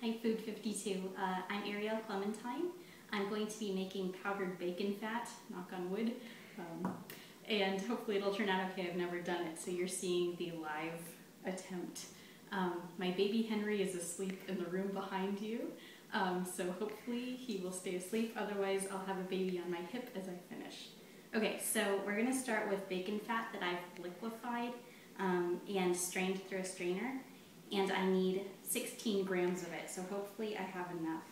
Hi Food 52, I'm Ariel Clementine. I'm going to be making powdered bacon fat, knock on wood, and hopefully it'll turn out okay. I've never done it, so you're seeing the live attempt. My baby Henry is asleep in the room behind you, so hopefully he will stay asleep, otherwise I'll have a baby on my hip as I finish. Okay, so we're going to start with bacon fat that I've liquefied and strained through a strainer. And I need 16 grams of it, so hopefully I have enough.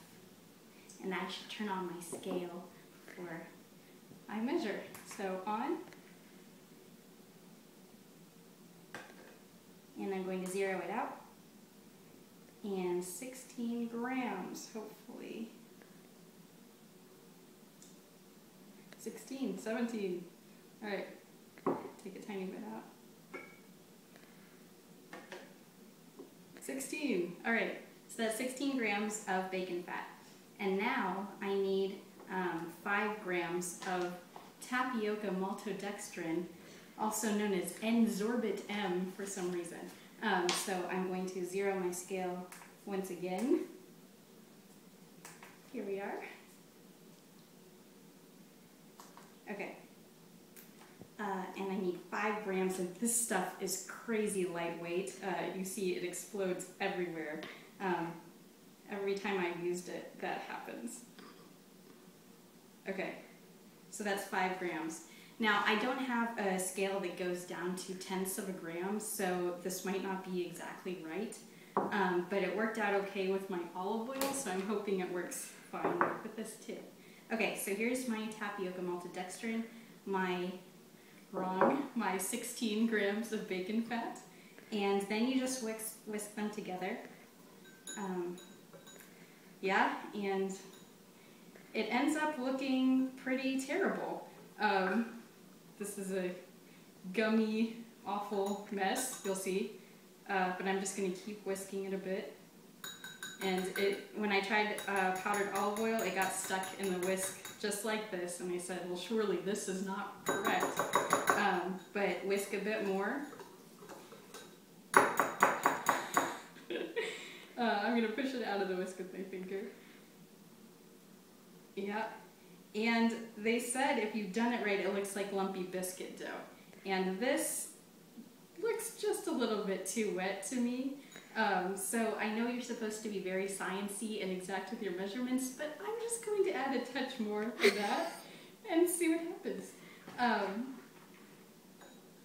And I should turn on my scale before I measure. So on. And I'm going to zero it out. And 16 grams, hopefully. 16, 17. All right, take a tiny bit out. 16. All right, so that's 16 grams of bacon fat. And now I need 5 grams of Tapioca Maltodextrin, also known as N-Zorbit M for some reason. So I'm going to zero my scale once again. Here we are. Okay. And I need 5 grams, and this stuff is crazy lightweight. You see it explodes everywhere. Every time I've used it, that happens. Okay, so that's 5 grams. Now, I don't have a scale that goes down to tenths of a gram, so this might not be exactly right. But it worked out okay with my olive oil, so I'm hoping it works fine with this too. Okay, so here's my Tapioca Maltodextrin, my 16 grams of bacon fat, and then you just whisk them together. Yeah, and it ends up looking pretty terrible. This is a gummy, awful mess, you'll see, but I'm just going to keep whisking it a bit. And when I tried powdered olive oil, it got stuck in the whisk just like this, and I said, well, surely this is not correct. But whisk a bit more. I'm going to push it out of the whisk with my finger. Yeah. And they said if you've done it right, it looks like lumpy biscuit dough. And this looks just a little bit too wet to me. So I know you're supposed to be very sciencey and exact with your measurements, but I'm just going to add a touch more to that and see what happens.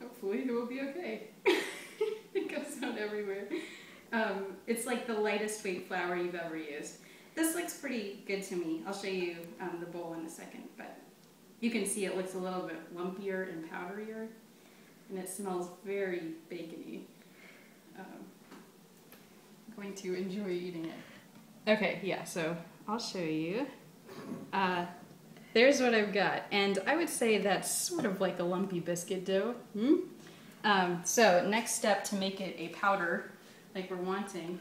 Hopefully it will be okay. It goes out everywhere. It's like the lightest weight flour you've ever used. This looks pretty good to me. I'll show you the bowl in a second, but you can see it looks a little bit lumpier and powderier, and it smells very bacony. I'm going to enjoy eating it. Okay, yeah, so I'll show you. There's what I've got, and I would say that's sort of like a lumpy biscuit dough. So next step to make it a powder, like we're wanting.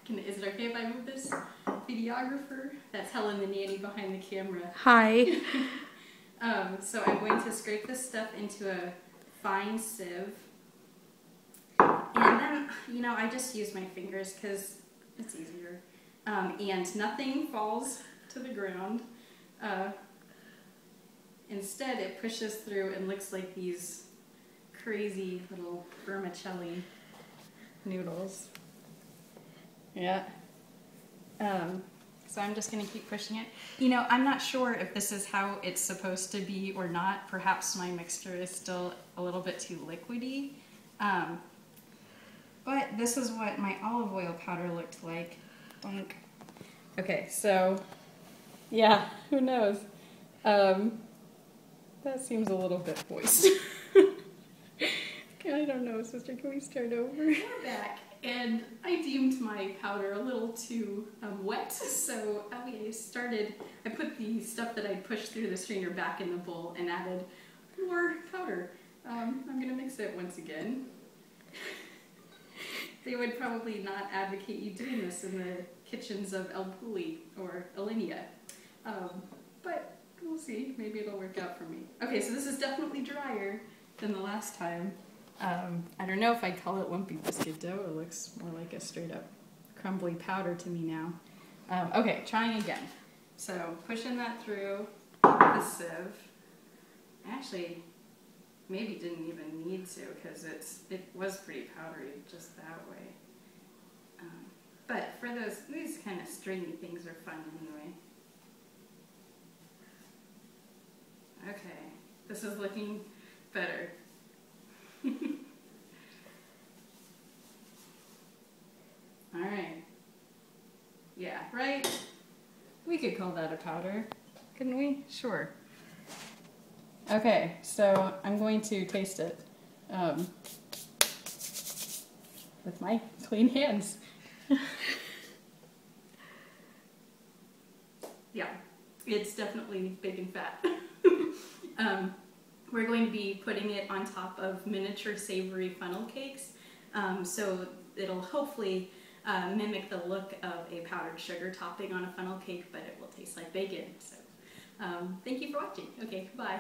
Is it okay if I move this videographer? That's Helen, the nanny behind the camera. Hi. So I'm going to scrape this stuff into a fine sieve. And then, you know, I just use my fingers because it's easier. And nothing falls to the ground. Instead, it pushes through and looks like these crazy little vermicelli noodles. Yeah. So I'm just going to keep pushing it. You know, I'm not sure if this is how it's supposed to be or not. Perhaps my mixture is still a little bit too liquidy. But this is what my olive oil powder looked like. Bonk. Okay, so, yeah, who knows? That seems a little bit moist. I don't know, sister, can we start over? We're back, and I deemed my powder a little too wet, so I put the stuff that I'd pushed through the strainer back in the bowl and added more powder. I'm going to mix it once again. They would probably not advocate you doing this in the kitchens of El Puli or Alinea, but we'll see. Maybe it'll work out for me. Okay, so this is definitely drier than the last time. I don't know if I'd call it lumpy biscuit dough. It looks more like a straight up crumbly powder to me now. Okay, trying again. So pushing that through the sieve. Actually, maybe didn't even need to because it was pretty powdery just that way. But for these kind of stringy things are fun anyway. Okay, this is looking better. All right. Yeah, right? We could call that a powder, couldn't we? Sure. Okay, so I'm going to taste it with my clean hands. Yeah, it's definitely bacon fat. We're going to be putting it on top of miniature savory funnel cakes, so it'll hopefully mimic the look of a powdered sugar topping on a funnel cake, but it will taste like bacon. So thank you for watching. Okay, bye.